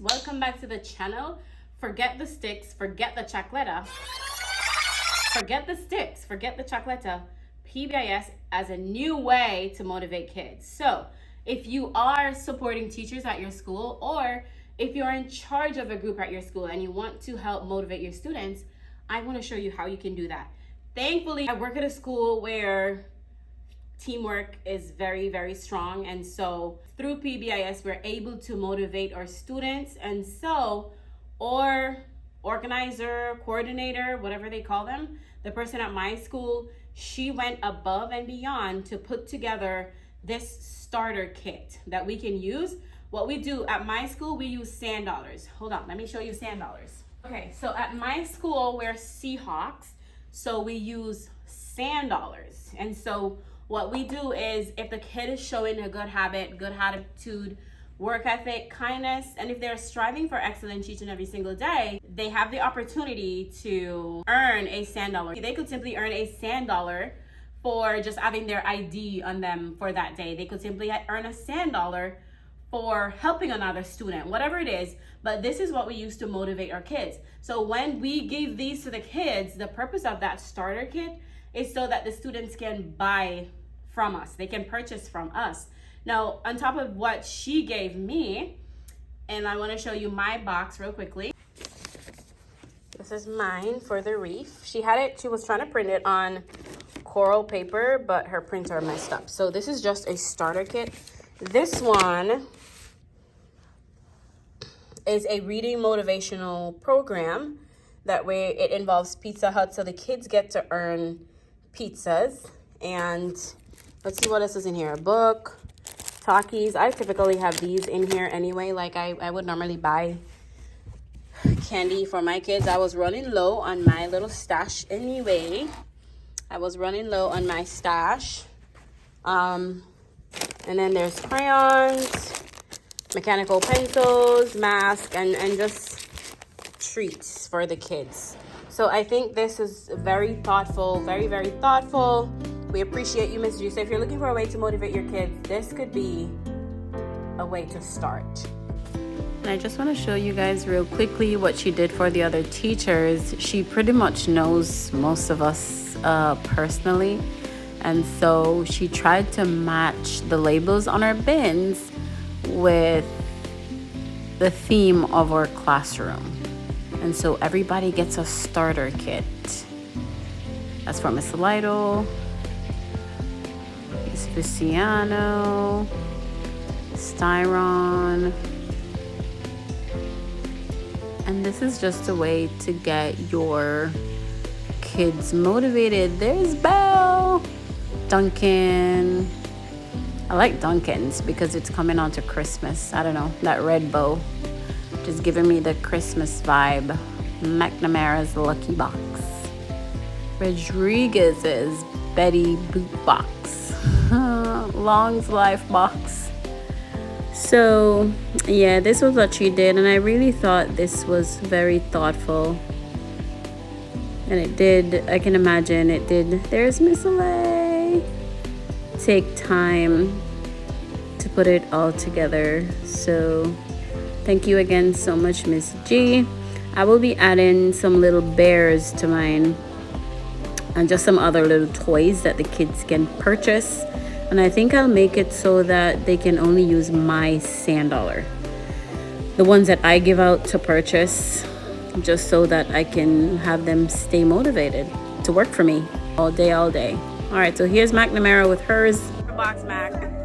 Welcome back to the channel. Forget the sticks, forget the chocleta. Forget the sticks, forget the chocleta. PBIS as a new way to motivate kids. So if you are supporting teachers at your school, or if you're in charge of a group at your school and you want to help motivate your students, I want to show you how you can do that. Thankfully, I work at a school where teamwork is very, very strong. And so through PBIS, we're able to motivate our students. And so our organizer, coordinator, whatever they call them, the person at my school, she went above and beyond to put together this starter kit that we can use. What we do at my school, we use sand dollars. Hold on, let me show you sand dollars. Okay, so at my school, we're Seahawks. So we use sand dollars. And so what we do is if the kid is showing a good habit, good attitude, work ethic, kindness, and if they're striving for excellence each and every single day, they have the opportunity to earn a sand dollar. They could simply earn a sand dollar for just having their ID on them for that day. They could simply earn a sand dollar for helping another student, whatever it is. But this is what we use to motivate our kids. So when we give these to the kids, the purpose of that starter kit is so that the students can buy from us. They can purchase from us. Now, on top of what she gave me, and I want to show you my box real quickly. This is mine for the reef. She was trying to print it on coral paper, but her printer messed up. So this is just a starter kit. This one is a reading motivational program. That way it involves Pizza Hut, so the kids get to earn pizzas. And let's see what else is in here. A book, Takis. I typically have these in here anyway. Like I would normally buy candy for my kids. I was running low on my little stash anyway. I was running low on my stash. And then there's crayons, mechanical pencils, mask, and just treats for the kids. So I think this is very thoughtful, very, very thoughtful. We appreciate you, Ms. G. So if you're looking for a way to motivate your kids, this could be a way to start. And I just want to show you guys real quickly what she did for the other teachers. She pretty much knows most of us personally. And so she tried to match the labels on our bins with the theme of our classroom. And so everybody gets a starter kit. That's for Miss Lido, Miss Luciano, Styron. And this is just a way to get your kids motivated. There's Belle, Duncan. I like Duncan's because it's coming on to Christmas. I don't know, that red bow just giving me the Christmas vibe. McNamara's Lucky Box. Rodriguez's Betty Boot Box. Long's Life Box. So yeah, this was what she did, and I really thought this was very thoughtful. And it did, I can imagine it did. There's Miss Alay. Take time to put it all together. So thank you again so much, Miss G. I will be adding some little bears to mine and just some other little toys that the kids can purchase. And I think I'll make it so that they can only use my sand dollar. The ones that I give out to purchase, just so that I can have them stay motivated to work for me all day, all day. All right, so here's McNamara with hers. Box Mac.